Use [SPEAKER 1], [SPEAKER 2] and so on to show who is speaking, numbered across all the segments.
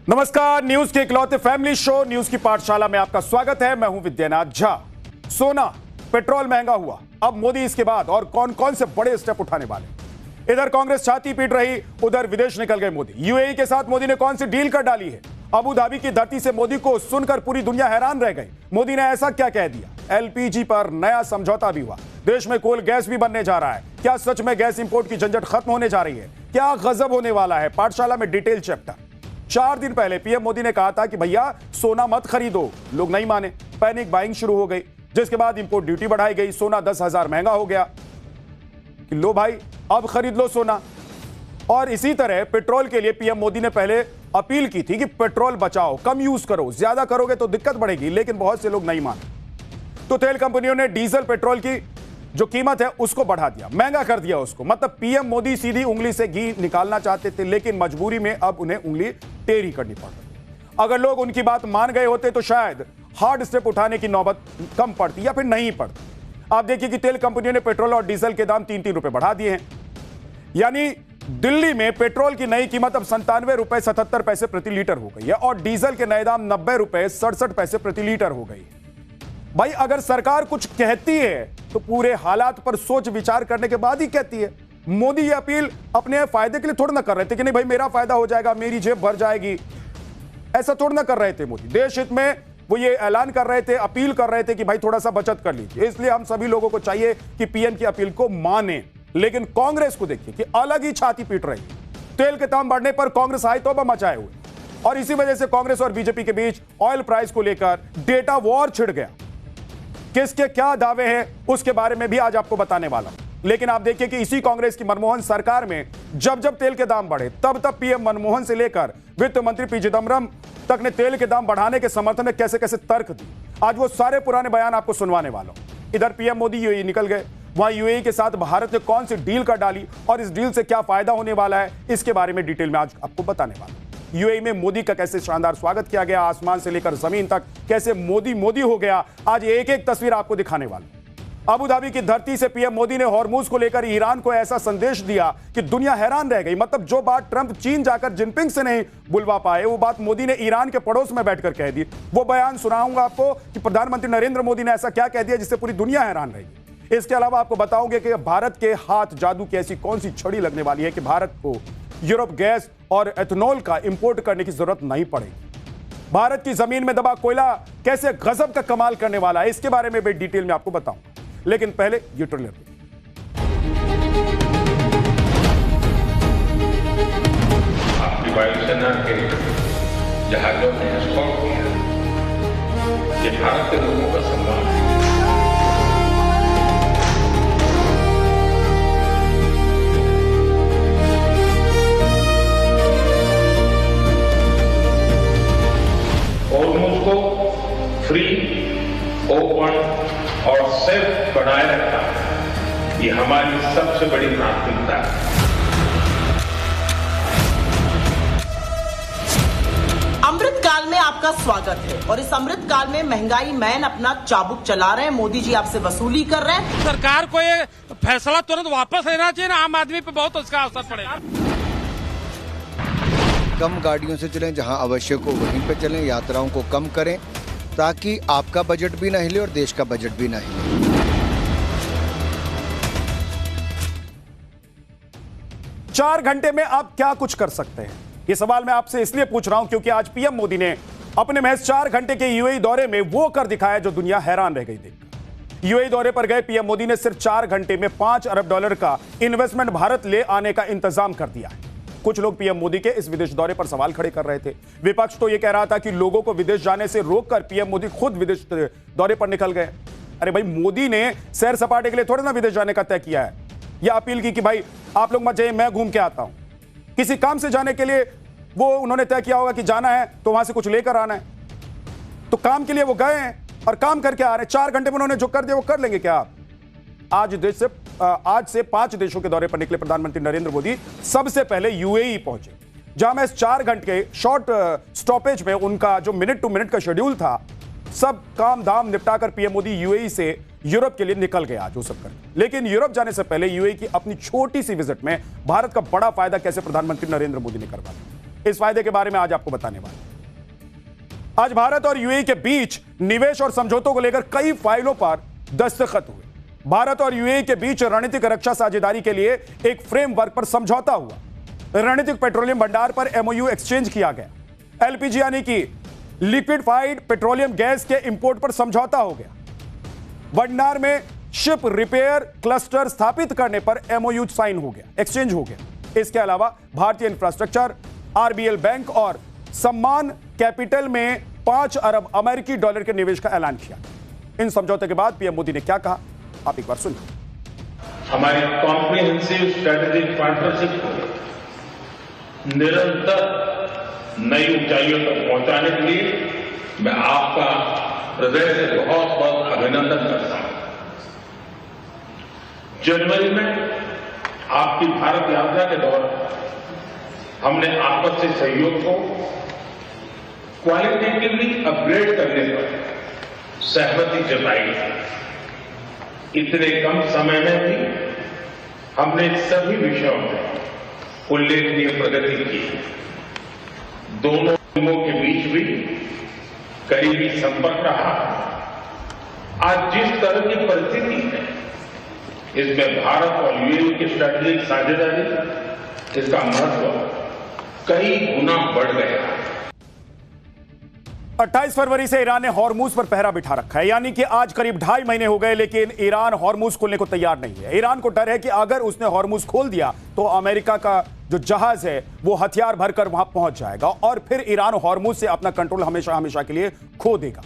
[SPEAKER 1] नमस्कार, न्यूज के इकलौते फैमिली शो न्यूज की पाठशाला में आपका स्वागत है। मैं हूं विद्यानाथ झा। सोना, पेट्रोल महंगा हुआ, अब मोदी इसके बाद और कौन कौन से बड़े स्टेप उठाने वाले। इधर कांग्रेस छाती पीट रही, उधर विदेश निकल गए मोदी। यूएई के साथ मोदी ने कौन सी डील कर डाली है। अबू धाबी की धरती से मोदी को सुनकर पूरी दुनिया हैरान रह गई। मोदी ने ऐसा क्या कह दिया। एलपीजी पर नया समझौता भी हुआ। देश में कोल गैस भी बनने जा रहा है। क्या सच में गैस इंपोर्ट की झंझट खत्म होने जा रही है? क्या गजब होने वाला है? पाठशाला में डिटेल चैप्टर। 4 दिन पहले पीएम मोदी ने कहा था कि भैया सोना मत खरीदो। लोग नहीं माने, पैनिक बाइंग शुरू हो गई, जिसके बाद इंपोर्ट ड्यूटी बढ़ाई गई। सोना 10,000 महंगा हो गया कि लो भाई अब खरीद लो सोना। और इसी तरह पेट्रोल के लिए पीएम मोदी ने पहले अपील की थी कि पेट्रोल बचाओ, कम यूज करो, ज्यादा करोगे तो दिक्कत बढ़ेगी, लेकिन बहुत से लोग नहीं माने। तो तेल कंपनियों ने डीजल पेट्रोल की जो कीमत है उसको बढ़ा दिया, महंगा कर दिया उसको। मतलब पीएम मोदी सीधी उंगली से घी निकालना चाहते थे, लेकिन मजबूरी में अब उन्हें उंगली टेढ़ी करनी पड़ रही। अगर लोग उनकी बात मान गए होते तो शायद हार्ड स्टेप उठाने की नौबत कम पड़ती या फिर नहीं पड़ती। आप देखिए कि तेल कंपनियों ने पेट्रोल और डीजल के दाम 3-3 रुपए बढ़ा दिए हैं। यानी दिल्ली में पेट्रोल की नई कीमत अब 97 रुपए 77 पैसे प्रति लीटर हो गई है और डीजल के नए दाम 90 रुपए 67 पैसे प्रति लीटर हो गई है। भाई अगर सरकार कुछ कहती है तो पूरे हालात पर सोच विचार करने के बाद ही कहती है। मोदी ये अपील अपने फायदे के लिए थोड़ा ना कर रहे थे कि नहीं भाई मेरा फायदा हो जाएगा, मेरी जेब भर जाएगी, ऐसा थोड़ा ना कर रहे थे मोदी। देश हित में वो ये ऐलान कर रहे थे, अपील कर रहे थे कि भाई थोड़ा सा बचत कर लीजिए। इसलिए हम सभी लोगों को चाहिए कि पीएम की अपील को माने। लेकिन कांग्रेस को देखिए कि अलग ही छाती पीट रही है। तेल के दाम बढ़ने पर कांग्रेस आए तौबा मचाए हुए, और इसी वजह से कांग्रेस और बीजेपी के बीच ऑयल प्राइस को लेकर डेटा वॉर छिड़ गया। किसके क्या दावे हैं उसके बारे में भी आज आपको बताने वाला हूं। लेकिन आप देखिए कि इसी कांग्रेस की मनमोहन सरकार में जब जब तेल के दाम बढ़े तब तब पीएम मनमोहन से लेकर वित्त मंत्री पी चिदम्बरम तक ने तेल के दाम बढ़ाने के समर्थन में कैसे कैसे तर्क दी। आज वो सारे पुराने बयान आपको सुनवाने वाला हूं। इधर पीएम मोदी यूएई निकल गए, वहां यूएई के साथ भारत ने कौन सी डील कर डाली और इस डील से क्या फायदा होने वाला है, इसके बारे में डिटेल में आज आपको बताने वाला हूं। यूएई में मोदी का कैसे शानदार स्वागत किया गया, आसमान से लेकर जमीन तक कैसे मोदी मोदी हो गया, आज एक एक तस्वीर आपको दिखाने वाला। अबू धाबी की धरती से पीएम मोदी ने हॉर्मुज को लेकर ईरान को ऐसा संदेश दिया कि दुनिया हैरान रह गई। मतलब जो बात ट्रंप चीन जाकर जिनपिंग से नहीं बुलवा पाए, वो बात मोदी ने ईरान के पड़ोस में बैठकर कह दी। वो बयान सुनाऊंगा आपको कि प्रधानमंत्री नरेंद्र मोदी ने ऐसा क्या कह दिया जिससे पूरी दुनिया हैरान रही। इसके अलावा आपको बताऊंगे कि भारत के हाथ जादू की ऐसी कौन सी छड़ी लगने वाली है कि भारत को यूरोप गैस और एथेनॉल का इंपोर्ट करने की जरूरत नहीं पड़ेगी। भारत की जमीन में दबा कोयला कैसे गजब का कमाल करने वाला है, इसके बारे में भी डिटेल में आपको बताऊंगा। लेकिन पहले ये ट्रेलर
[SPEAKER 2] आपकी वायुसेना के जहाजों ने एस्कॉर्ट किया। ये भारत के लोगों का सम्मान है। हॉर्मुज को फ्री, ओपन और सेफ बनाए रखना ये हमारी सबसे बड़ी प्राथमिकता है।
[SPEAKER 3] अमृत काल में आपका स्वागत है और इस अमृत काल में महंगाई मैन अपना चाबुक चला रहे हैं। मोदी जी आपसे वसूली कर रहे हैं।
[SPEAKER 4] सरकार को ये फैसला तुरंत वापस लेना चाहिए ना, आम आदमी पे बहुत उसका असर पड़ेगा।
[SPEAKER 5] कम गाड़ियों से चलें, जहां आवश्यक हो वहीं पे चलें, यात्राओं को कम करें ताकि आपका बजट भी ना हिले और देश का बजट भी ना हिले।
[SPEAKER 1] 4 घंटे में आप क्या कुछ कर सकते हैं, ये सवाल मैं आपसे इसलिए पूछ रहा हूं क्योंकि आज पीएम मोदी ने अपने महज 4 घंटे के यूएई दौरे में वो कर दिखाया जो दुनिया हैरान रह गई देखकर। यूएई दौरे पर गए पीएम मोदी ने सिर्फ 4 घंटे में $5 अरब का इन्वेस्टमेंट भारत ले आने का इंतजाम कर दिया है। कुछ लोग पीएम मोदी के इस विदेश दौरे पर सवाल खड़े कर रहे थे। विपक्ष तो यह कह रहा था कि लोगों को विदेश जाने से रोककर पीएम मोदी खुद विदेश दौरे पर निकल गए। अरे भाई, मोदी ने सैर सपाटे के लिए थोड़ा ना विदेश जाने का तय किया है या अपील की कि भाई आप लोग मत जाइए, मैं घूम के आता हूं। किसी काम से जाने के लिए वो उन्होंने तय किया होगा कि जाना है तो वहां से कुछ लेकर आना है, तो काम के लिए वो गए हैं और काम करके आ रहे हैं। 4 घंटे में उन्होंने जो कर दिया वो कर लेंगे क्या आप? आज से 5 देशों के दौरे पर निकले प्रधानमंत्री नरेंद्र मोदी सबसे पहले यूएई पहुंचे, जहां में 4 घंटे के शॉर्ट स्टॉपेज में उनका जो मिनट टू मिनट का शेड्यूल था, सब काम धाम निपटाकर पीएम मोदी यूएई से यूरोप के लिए निकल गए आज वो सब कर। लेकिन यूरोप जाने से पहले यूएई की अपनी छोटी सी विजिट में भारत का बड़ा फायदा कैसे प्रधानमंत्री नरेंद्र मोदी ने करवाया, इस फायदे के बारे में आज आपको बताने वाले हैं। आज भारत और यूएई के बीच निवेश और समझौतों को लेकर कई फाइलों पर दस्तखत हुए। भारत और यूएई के बीच रणनीतिक रक्षा साझेदारी के लिए एक फ्रेमवर्क पर समझौता हुआ। रणनीतिक पेट्रोलियम भंडार पर एमओयू एक्सचेंज किया गया। एलपीजी यानी कि लिक्विडफाइड पेट्रोलियम गैस के इंपोर्ट पर समझौता हो गया। भंडार में शिप रिपेयर क्लस्टर स्थापित करने पर एमओयू साइन हो गया, एक्सचेंज हो गया। इसके अलावा भारतीय इंफ्रास्ट्रक्चर, आरबीएल बैंक और सम्मान कैपिटल में 5 अरब अमेरिकी डॉलर के निवेश का ऐलान किया। इन समझौते के बाद पीएम मोदी ने क्या कहा, आप एक बार सुनिए।
[SPEAKER 2] हमारी कॉम्प्रिहेंसिव स्ट्रेटेजिक पार्टनरशिप को निरंतर नई ऊंचाइयों तक पहुंचाने के लिए मैं आपका हृदय से बहुत बहुत अभिनंदन करता हूं। जनवरी में आपकी भारत यात्रा के दौरान हमने आपसी सहयोग को क्वालिटेटिवली अपग्रेड करने पर सहमति जताई। इतने कम समय में भी हमने सभी विषयों में उल्लेखनीय प्रगति की। दोनों टीमों के बीच भी करीबी संपर्क रहा। आज जिस तरह की परिस्थिति है, इसमें भारत और यूएई की स्ट्रेटेजिक साझेदारी, इसका महत्व कई गुना बढ़ गया।
[SPEAKER 1] 28 फरवरी से ईरान ने हॉर्मूज पर पहरा बिठा रखा है, यानी कि आज करीब 2.5 महीने हो गए, लेकिन ईरान हॉर्मूज खोलने को तैयार नहीं है। ईरान को डर है कि अगर उसने हॉर्मूज खोल दिया तो अमेरिका का जो जहाज है वो हथियार भरकर वहां पहुंच जाएगा और फिर ईरान हॉर्मूज से अपना कंट्रोल हमेशा हमेशा के लिए खो देगा।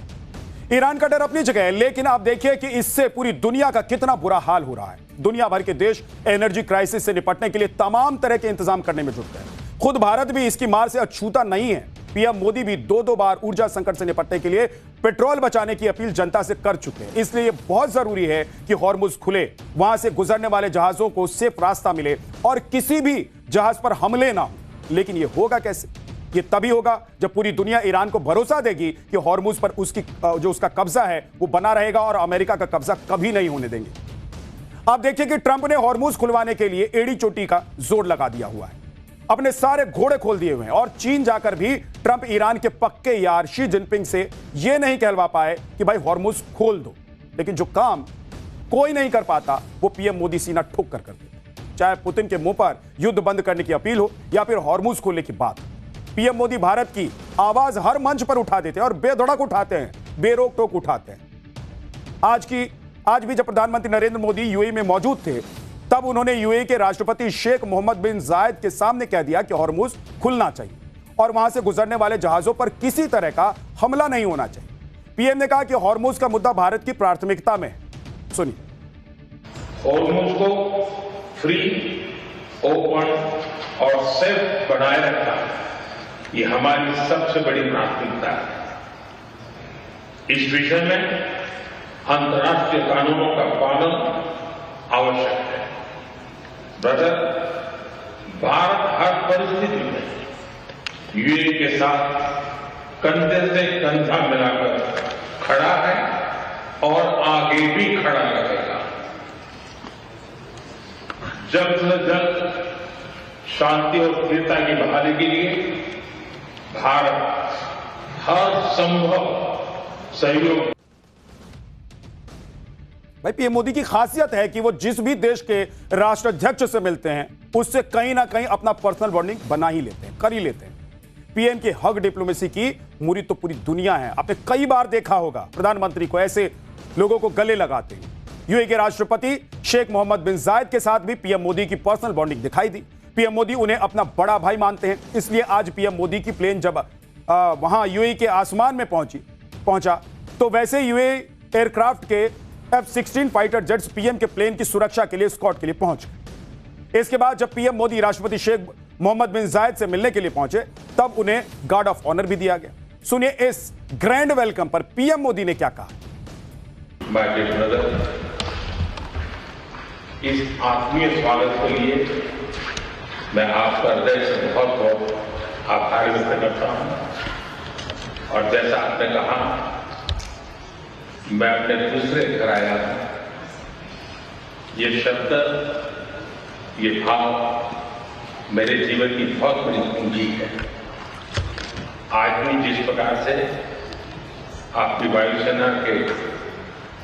[SPEAKER 1] ईरान का डर अपनी जगह है, लेकिन आप देखिए कि इससे पूरी दुनिया का कितना बुरा हाल हो रहा है। दुनिया भर के देश एनर्जी क्राइसिस से निपटने के लिए तमाम तरह के इंतजाम करने में जुट गए। खुद भारत भी इसकी मार से अछूता नहीं है। पीएम मोदी भी 2-2 बार ऊर्जा संकट से निपटने के लिए पेट्रोल बचाने की अपील जनता से कर चुके हैं। इसलिए यह बहुत जरूरी है कि हॉर्मुज खुले, वहां से गुजरने वाले जहाजों को सेफ रास्ता मिले और किसी भी जहाज पर हमले ना हो। लेकिन यह होगा कैसे? यह तभी होगा जब पूरी दुनिया ईरान को भरोसा देगी कि हॉर्मुज पर उसका कब्जा है वो बना रहेगा और अमेरिका का कब्जा कभी नहीं होने देंगे। आप देखिए कि ट्रंप ने हॉर्मुज खुलवाने के लिए एड़ी चोटी का जोर लगा दिया हुआ है, अपने सारे घोड़े खोल दिए हुए हैं। और चीन जाकर भी ट्रंप ईरान के पक्के यार शी जिनपिंग से यह नहीं कहलवा पाए कि भाई हॉर्मुज खोल दो। लेकिन जो काम कोई नहीं कर पाता वो पीएम मोदी सीना ठोक कर करते, चाहे पुतिन के मुंह पर युद्ध बंद करने की अपील हो या फिर हॉर्मुज खोलने की बात। पीएम मोदी भारत की आवाज हर मंच पर उठा देते हैं और बेधड़क उठाते हैं, बेरोक टोक उठाते हैं। आज भी जब प्रधानमंत्री नरेंद्र मोदी यूएई में मौजूद थे, तब उन्होंने यूएई के राष्ट्रपति शेख मोहम्मद बिन जायद के सामने कह दिया कि हॉर्मुज खुलना चाहिए और वहां से गुजरने वाले जहाजों पर किसी तरह का हमला नहीं होना चाहिए। पीएम ने कहा कि हॉर्मुज का मुद्दा भारत की प्राथमिकता में है। सुनिए।
[SPEAKER 2] हॉर्मुज को फ्री, ओपन और सेफ बनाए रखना ये हमारी सबसे बड़ी प्राथमिकता है। इस विषय में अंतर्राष्ट्रीय कानूनों का पालन आवश्यक है। ब्रदर, भारत हर परिस्थिति में यूएई के साथ कंधे से कंधा मिलाकर खड़ा है और आगे भी खड़ा रहेगा। जल्द से जल्द शांति और स्थिरता की बहाली के लिए भारत हर संभव सहयोग।
[SPEAKER 1] भाई पीएम मोदी की खासियत है कि वो जिस भी देश के राष्ट्राध्यक्ष से मिलते हैं उससे कहीं ना कहीं अपना पर्सनल बॉन्डिंग बना ही लेते हैं, कर ही लेते हैं। पीएम की हग डिप्लोमेसी की मुरीद तो पूरी दुनिया है। आपने कई बार देखा होगा प्रधानमंत्री को ऐसे लोगों को गले लगाते हैं। यूएई के राष्ट्रपति शेख मोहम्मद बिन जायद के साथ भी पीएम मोदी की पर्सनल बॉन्डिंग दिखाई दी। पीएम मोदी उन्हें अपना बड़ा भाई मानते हैं, इसलिए आज पीएम मोदी की प्लेन जब वहां यूएई के आसमान में पहुंचा तो वैसे यूएई एयरक्राफ्ट के F-16 फाइटर जेट्स पीएम के प्लेन की सुरक्षा के लिए स्कॉट के लिए पहुंच गए। इसके बाद जब पीएम मोदी राष्ट्रपति शेख मोहम्मद बिन जायद से मिलने के लिए पहुंचे तब उन्हें गार्ड ऑफ ऑनर भी दिया गया। सुनिए इस ग्रैंड वेलकम पर पीएम मोदी ने क्या कहा।
[SPEAKER 2] माय डियर ब्रदर, इस आत्मीय स्वागत के लिए मैं आपका हृदय से बहुत बहुत आभार व्यक्त करता हूं। और जैसा आपने कहा, मैं अपने दूसरे घर आया हूं। ये शब्द, ये भाव मेरे जीवन की बहुत बड़ी पूंजी है। आज भी जिस प्रकार से आपकी वायुसेना के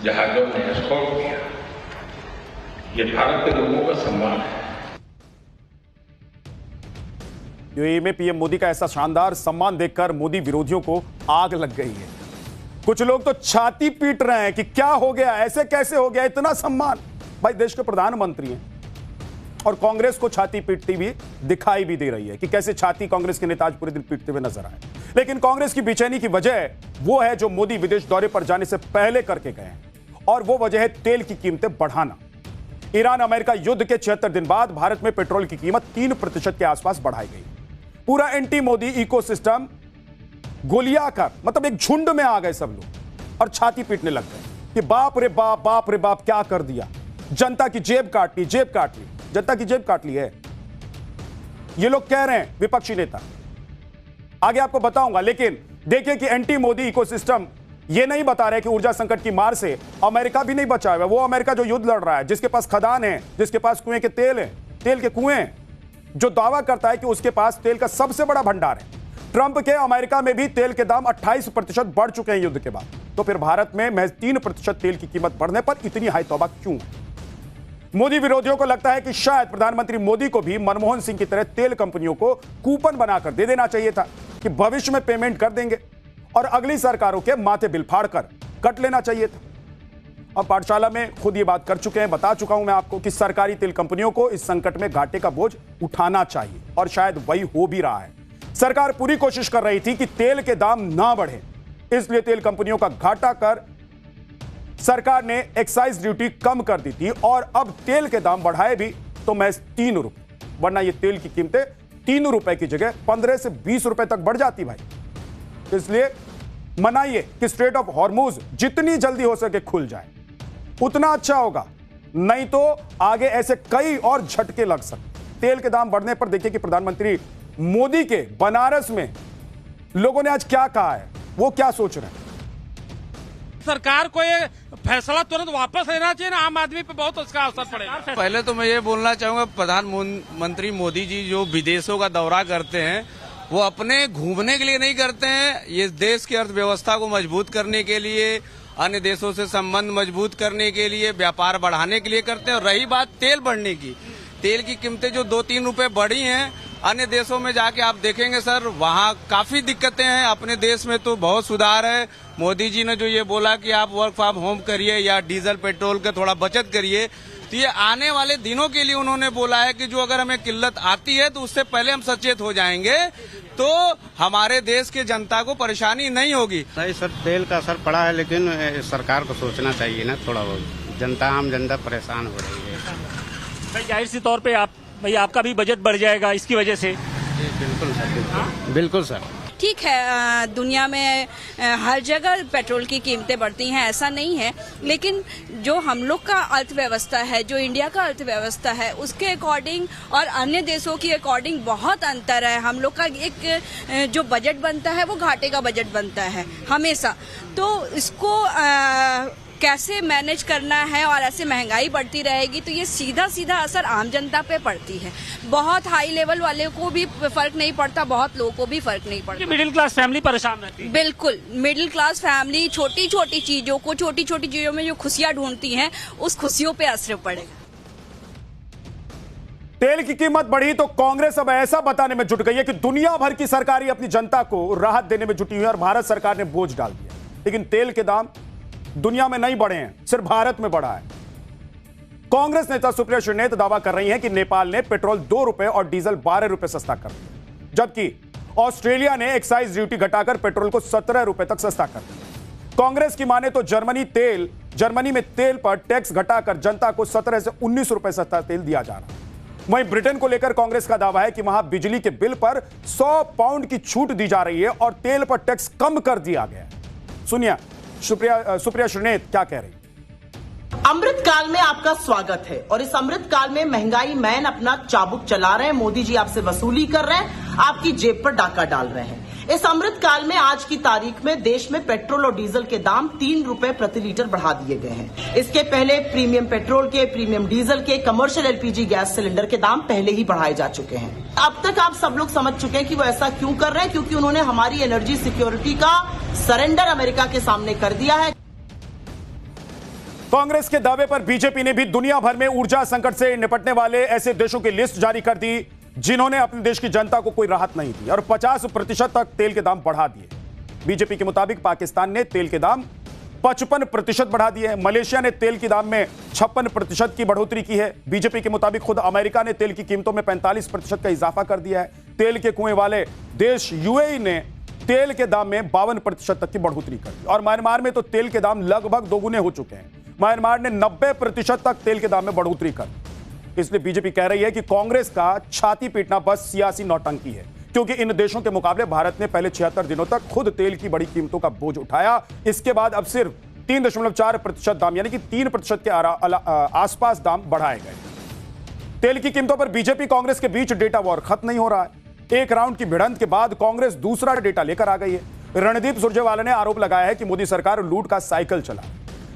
[SPEAKER 2] जहाजों ने एस्कॉर्ट किया, ये भारत के लोगों का सम्मान है।
[SPEAKER 1] यूएई में पीएम मोदी का ऐसा शानदार सम्मान देखकर मोदी विरोधियों को आग लग गई है। कुछ लोग तो छाती पीट रहे हैं कि क्या हो गया, ऐसे कैसे हो गया, इतना सम्मान। भाई देश के प्रधानमंत्री हैं और कांग्रेस को छाती पीटती भी दिखाई भी दे रही है कि कैसे छाती कांग्रेस के नेता आज पूरे दिन पीटते हुए नजर आए। लेकिन कांग्रेस की बेचैनी की वजह वो है जो मोदी विदेश दौरे पर जाने से पहले करके गए हैं, और वो वजह है तेल की कीमतें बढ़ाना। ईरान अमेरिका युद्ध के 76 दिन बाद भारत में पेट्रोल की कीमत 3% के आसपास बढ़ाई गई। पूरा एंटी मोदी इकोसिस्टम गोलियां कर, मतलब एक झुंड में आ गए सब लोग और छाती पीटने लग गए कि बाप रे बाप क्या कर दिया, जनता की जेब काट ली, जनता की जेब काट ली है। ये लोग कह रहे हैं विपक्षी नेता, आगे आपको बताऊंगा। लेकिन देखिए कि एंटी मोदी इकोसिस्टम ये नहीं बता रहे कि ऊर्जा संकट की मार से अमेरिका भी नहीं बचा हुआ। वो अमेरिका जो युद्ध लड़ रहा है, जिसके पास खदान है, जिसके पास कुएं के तेल है, तेल के कुएं, जो दावा करता है कि उसके पास तेल का सबसे बड़ा भंडार है। ट्रंप के अमेरिका में भी तेल के दाम 28% बढ़ चुके हैं युद्ध के बाद। तो फिर भारत में महज 3% तेल की कीमत बढ़ने पर इतनी हाई तौबा क्यों है? मोदी विरोधियों को लगता है कि शायद प्रधानमंत्री मोदी को भी मनमोहन सिंह की तरह तेल कंपनियों को कूपन बनाकर दे देना चाहिए था कि भविष्य में पेमेंट कर देंगे, और अगली सरकारों के माथे बिल फाड़कर कट लेना चाहिए था। अब पाठशाला में खुद ये बात कर चुके हैं, बता चुका हूं मैं आपको कि सरकारी तेल कंपनियों को इस संकट में घाटे का बोझ उठाना चाहिए, और शायद वही हो भी रहा है। सरकार पूरी कोशिश कर रही थी कि तेल के दाम ना बढ़े, इसलिए तेल कंपनियों का घाटा कर सरकार ने एक्साइज ड्यूटी कम कर दी थी, और अब तेल के दाम बढ़ाए भी तो महज 3 रुपए, वरना ये तेल की कीमतें 3 रुपए की जगह 15 से 20 रुपए तक बढ़ जाती भाई। इसलिए मनाइए कि स्ट्रेट ऑफ हॉर्मुज जितनी जल्दी हो सके खुल जाए, उतना अच्छा होगा, नहीं तो आगे ऐसे कई और झटके लग सकते। तेल के दाम बढ़ने पर देखिए कि प्रधानमंत्री मोदी के बनारस में लोगों ने आज क्या कहा है, वो क्या सोच रहे हैं।
[SPEAKER 4] सरकार को ये फैसला तुरंत वापस लेना चाहिए ना, आम आदमी पे बहुत उसका असर पड़ेगा।
[SPEAKER 6] पहले तो मैं ये बोलना चाहूंगा, प्रधानमंत्री मोदी जी जो विदेशों का दौरा करते हैं वो अपने घूमने के लिए नहीं करते हैं, ये देश की अर्थव्यवस्था को मजबूत करने के लिए, अन्य देशों से संबंध मजबूत करने के लिए, व्यापार बढ़ाने के लिए करते हैं। और रही बात तेल बढ़ने की, तेल की कीमतें जो 2-3 रुपए बढ़ी हैं, अन्य देशों में जाके आप देखेंगे सर, वहाँ काफी दिक्कतें हैं। अपने देश में तो बहुत सुधार है। मोदी जी ने जो ये बोला कि आप वर्क फ्रॉम होम करिए या डीजल पेट्रोल का थोड़ा बचत करिए, तो ये आने वाले दिनों के लिए उन्होंने बोला है कि जो अगर हमें किल्लत आती है तो उससे पहले हम सचेत हो जाएंगे, तो हमारे देश के जनता को परेशानी नहीं होगी।
[SPEAKER 7] नहीं सर, तेल का असर पड़ा है, लेकिन सरकार को सोचना चाहिए ना थोड़ा बहुत। जनता, आम जनता परेशान हो रही है।
[SPEAKER 8] जाहिर सी तौर पे आपका भी बजट बढ़ जाएगा इसकी वजह से।
[SPEAKER 7] बिल्कुल सर, बिल्कुल सर।
[SPEAKER 9] ठीक है, दुनिया में हर जगह पेट्रोल की कीमतें बढ़ती हैं, ऐसा नहीं है, लेकिन जो हम लोग का अर्थव्यवस्था है, जो इंडिया का अर्थव्यवस्था है, उसके अकॉर्डिंग और अन्य देशों की अकॉर्डिंग बहुत अंतर है। हम लोग का एक जो बजट बनता है वो घाटे का बजट बनता है हमेशा। तो इसको कैसे मैनेज करना है, और ऐसे महंगाई बढ़ती रहेगी तो ये सीधा सीधा असर आम जनता पे पड़ती है। बहुत हाई लेवल वाले को भी फर्क नहीं पड़ता, बहुत लोगों को भी फर्क नहीं पड़ता।
[SPEAKER 8] मिडिल क्लास फैमिली परेशान रहती है।
[SPEAKER 9] बिल्कुल, मिडिल क्लास फैमिली छोटी छोटी चीजों में जो खुशियां ढूंढती हैं, उस खुशियों पे असर पड़ेगा।
[SPEAKER 1] तेल की कीमत बढ़ी तो कांग्रेस अब ऐसा बताने में जुट गई है कि दुनिया भर की सरकारें अपनी जनता को राहत देने में जुटी हुई है और भारत सरकार ने बोझ डाल दिया। लेकिन तेल के दाम दुनिया में नहीं बढ़े हैं, सिर्फ भारत में बढ़ा है। कांग्रेस नेता सुप्रिया श्रीनेत दावा कर रही हैं कि नेपाल ने पेट्रोल 2 रुपए और डीजल 12 रुपए सस्ता कर दिया, जबकि ऑस्ट्रेलिया ने एक्साइज ड्यूटी घटाकर पेट्रोल को 17 रुपए तक सस्ता कर दिया। कांग्रेस की माने तो जर्मनी में तेल पर टैक्स घटाकर जनता को 17 से 19 रुपए सस्ता तेल दिया जा रहा है। वहीं ब्रिटेन को लेकर कांग्रेस का दावा है कि वहां बिजली के बिल पर 100 पाउंड की छूट दी जा रही है और तेल पर टैक्स कम कर दिया गया है। सुनिए सुप्रिया श्रीनेत क्या कह रही।
[SPEAKER 3] अमृत काल में आपका स्वागत है, और इस अमृत काल में महंगाई मैन अपना चाबुक चला रहे हैं। मोदी जी आपसे वसूली कर रहे हैं, आपकी जेब पर डाका डाल रहे हैं। इस अमृत काल में आज की तारीख में देश में पेट्रोल और डीजल के दाम 3 रुपए प्रति लीटर बढ़ा दिए गए हैं। इसके पहले प्रीमियम पेट्रोल के, प्रीमियम डीजल के, कमर्शियल एलपीजी गैस सिलेंडर के दाम पहले ही बढ़ाए जा चुके हैं। अब तक आप सब लोग समझ चुके हैं कि वो ऐसा क्यों कर रहे हैं, क्योंकि उन्होंने हमारी एनर्जी सिक्योरिटी का सरेंडर अमेरिका के सामने कर दिया है।
[SPEAKER 1] कांग्रेस के दावे पर बीजेपी ने भी दुनिया भर में ऊर्जा संकट से निपटने वाले ऐसे देशों की लिस्ट जारी कर दी जिन्होंने अपने देश की जनता को कोई राहत नहीं दी और 50% तक तेल के दाम बढ़ा दिए। बीजेपी के मुताबिक पाकिस्तान ने तेल के दाम 55% बढ़ा दिए हैं। मलेशिया ने तेल के दाम में 56% की बढ़ोतरी की है। बीजेपी के मुताबिक खुद अमेरिका ने तेल की कीमतों में 45% का इजाफा कर दिया है। तेल के कुएं वाले देश यूएई ने तेल के दाम में 52% तक की बढ़ोतरी कर दी और म्यांमार में तो तेल के दाम लगभग दोगुने हो चुके हैं। म्यांमार ने 90% तक तेल के दाम में बढ़ोतरी कर दी। इसलिए बीजेपी कह रही है कि कांग्रेस का छाती पीटना बस सियासी नौटंकी है, क्योंकि इन देशों के मुकाबले भारत ने पहले 76 दिनों तक खुद तेल की बड़ी कीमतों का बोझ उठाया। इसके बाद अब सिर्फ 3.4% दाम यानी कि 3% के आसपास दाम बढ़ाए गए। तेल की कीमतों पर बीजेपी कांग्रेस के बीच डेटा वॉर खत्म नहीं हो रहा है। एक राउंड की भिड़ंत के बाद कांग्रेस दूसरा डेटा लेकर आ गई है। रणदीप सुरजेवाला ने आरोप लगाया है कि मोदी सरकार लूट का साइकिल चला,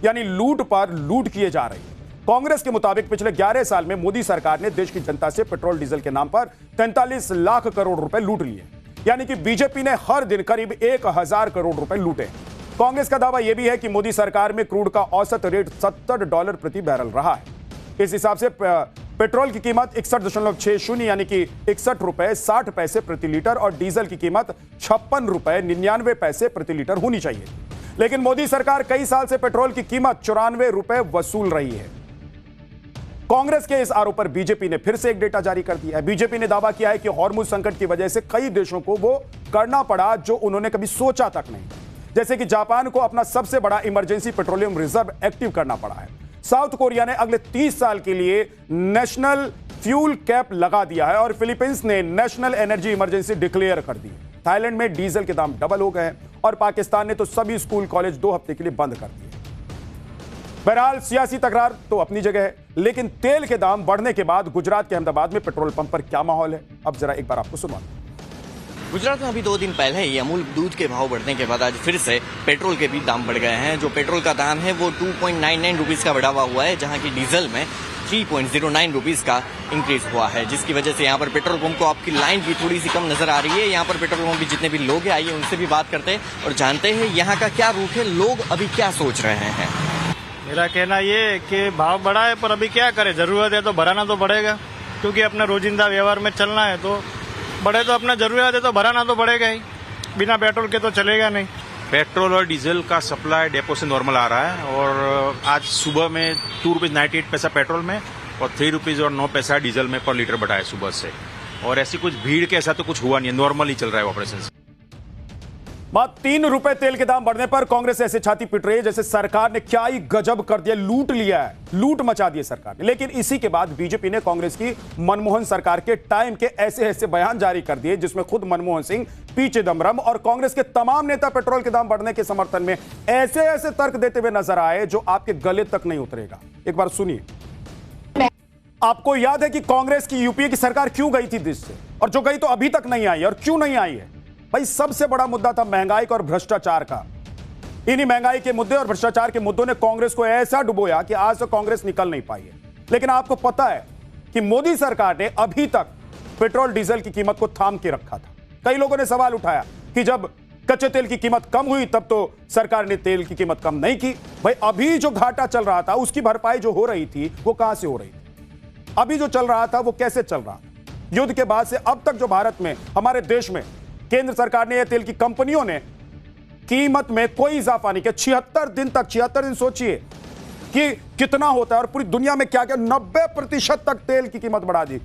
[SPEAKER 1] यानी लूट पर लूट किए जा रही है। कांग्रेस के मुताबिक पिछले 11 साल में मोदी सरकार ने देश की जनता से पेट्रोल डीजल के नाम पर 43 लाख करोड़ रुपए लूट लिए, यानी कि बीजेपी ने हर दिन करीब 1000 करोड़ रुपए लूटे। कांग्रेस का दावा यह भी है कि मोदी सरकार में क्रूड का औसत रेट $70 प्रति बैरल रहा है। इस हिसाब से पेट्रोल की कीमत 61.60 यानी कि 61 रुपए 60 पैसे प्रति लीटर और डीजल की कीमत 56 रुपए 99 पैसे प्रति लीटर होनी चाहिए। लेकिन मोदी सरकार कई साल से पेट्रोल की कीमत 94 रुपए वसूल रही है। कांग्रेस के इस आरोप पर बीजेपी ने फिर से एक डेटा जारी कर दिया है। बीजेपी ने दावा किया है कि हॉर्मुज संकट की वजह से कई देशों को वो करना पड़ा जो उन्होंने कभी सोचा तक नहीं, जैसे कि जापान को अपना सबसे बड़ा इमरजेंसी पेट्रोलियम रिजर्व एक्टिव करना पड़ा है। साउथ कोरिया ने अगले 30 साल के लिए नेशनल फ्यूल कैप लगा दिया है और फिलीपींस ने नेशनल एनर्जी इमरजेंसी डिक्लेयर कर दी है। थाईलैंड में डीजल के दाम डबल हो गए हैं और पाकिस्तान ने तो सभी स्कूल कॉलेज 2 हफ्ते के लिए बंद कर दिए। बहरहाल सियासी तकरार तो अपनी जगह है, लेकिन तेल के दाम बढ़ने के बाद गुजरात के अहमदाबाद में पेट्रोल पंप पर क्या माहौल है, अब जरा एक बार आपको सुना।
[SPEAKER 10] गुजरात में अभी 2 दिन पहले ही अमूल दूध के भाव बढ़ने के बाद आज फिर से पेट्रोल के भी दाम बढ़ गए हैं। जो पेट्रोल का दाम है वो 2.99 रुपीज का बढ़ा हुआ है, जहां की डीजल में 3.09 रुपीज का इंक्रीज हुआ है, जिसकी वजह से यहाँ पर पेट्रोल पंप को आपकी लाइन भी थोड़ी सी कम नजर आ रही है। यहाँ पर पेट्रोल पंप भी जितने भी लोग हैं, आइए उनसे भी बात करते हैं और जानते हैं यहाँ का क्या रूख है, लोग अभी क्या सोच रहे हैं।
[SPEAKER 11] मेरा कहना ये है कि भाव बढ़ा है, पर अभी क्या करें, जरूरत है तो बढ़ाना तो पड़ेगा, क्योंकि अपना रोजिंदा व्यवहार में चलना है तो बढ़े तो अपना जरूरत है तो बढ़ाना तो पड़ेगा ही, बिना पेट्रोल के तो चलेगा नहीं।
[SPEAKER 12] पेट्रोल और डीजल का सप्लाई डेपो से नॉर्मल आ रहा है और आज सुबह में 2 रुपीज 98 पैसा पेट्रोल में और 3 रुपीज और 9 पैसा डीजल में पर लीटर बढ़ा है सुबह से। और ऐसी कुछ भीड़ के ऐसा तो कुछ हुआ नहीं है, नॉर्मल ही चल रहा है ऑपरेशन।
[SPEAKER 1] बात 3 रुपए तेल के दाम बढ़ने पर कांग्रेस ऐसे छाती पिट रही है जैसे सरकार ने क्या ही गजब कर दिया, लूट लिया है, लूट मचा दी सरकार ने। लेकिन इसी के बाद बीजेपी ने कांग्रेस की मनमोहन सरकार के टाइम के ऐसे ऐसे बयान जारी कर दिए जिसमें खुद मनमोहन सिंह, पी चिदम्बरम और कांग्रेस के तमाम नेता पेट्रोल के दाम बढ़ने के समर्थन में ऐसे ऐसे तर्क देते हुए नजर आए जो आपके गले तक नहीं उतरेगा। एक बार सुनिए। आपको याद है कि कांग्रेस की यूपीए की सरकार क्यों गई थी देश से, और जो गई तो अभी तक नहीं आई, और क्यों नहीं आई है भाई? सबसे बड़ा मुद्दा था महंगाई का और भ्रष्टाचार का। इन्हीं महंगाई के मुद्दे और भ्रष्टाचार के मुद्दों ने कांग्रेस को ऐसा डुबोया कि आज तो कांग्रेस निकल नहीं पाई है। लेकिन आपको पता है कि मोदी सरकार ने अभी तक पेट्रोल डीजल की कीमत को थाम के रखा था। कई लोगों ने सवाल उठाया कि जब कच्चे तेल की कीमत कम हुई तब तो सरकार ने तेल की कीमत कम नहीं की। भाई अभी जो घाटा चल रहा था उसकी भरपाई जो हो रही थी वो कहां से हो रही थी? अभी जो चल रहा था वो कैसे चल रहा था? युद्ध के बाद से अब तक जो भारत में, हमारे देश में केंद्र सरकार ने या तेल की कंपनियों ने कीमत में कोई इजाफा नहीं किया। 76 दिन तक, 76 दिन सोचिए कि कितना होता है, और पूरी दुनिया में क्या क्या 90% तक तेल की कीमत बढ़ा दी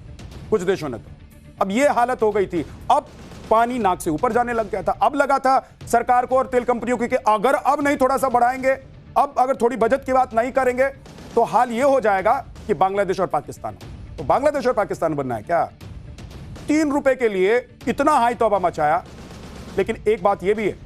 [SPEAKER 1] कुछ देशों ने। तो अब यह हालत हो गई थी, अब पानी नाक से ऊपर जाने लग गया था। अब लगा था सरकार को और तेल कंपनियों की कि अगर अब नहीं थोड़ा सा बढ़ाएंगे, अब अगर थोड़ी बचत की बात नहीं करेंगे तो हाल यह हो जाएगा कि बांग्लादेश और पाकिस्तान। तो बांग्लादेश और पाकिस्तान बनना है क्या? 3 रुपए के लिए इतना हाई तौबा मचाया। लेकिन एक बात यह भी है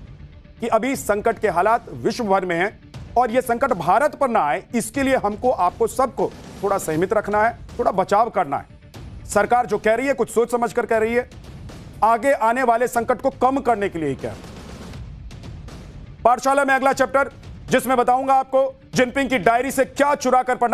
[SPEAKER 1] कि अभी संकट के हालात विश्व भर में हैं और यह संकट भारत पर ना आए, इसके लिए हमको, आपको, सबको थोड़ा संयमित रखना है, थोड़ा बचाव करना है। सरकार जो कह रही है कुछ सोच समझ कर कह रही है। आगे आने वाले संकट को कम करने के लिए ही क्या। पाठशाला में अगला चैप्टर जिसमें बताऊंगा आपको जिनपिंग की डायरी से क्या चुरा कर पढ़ना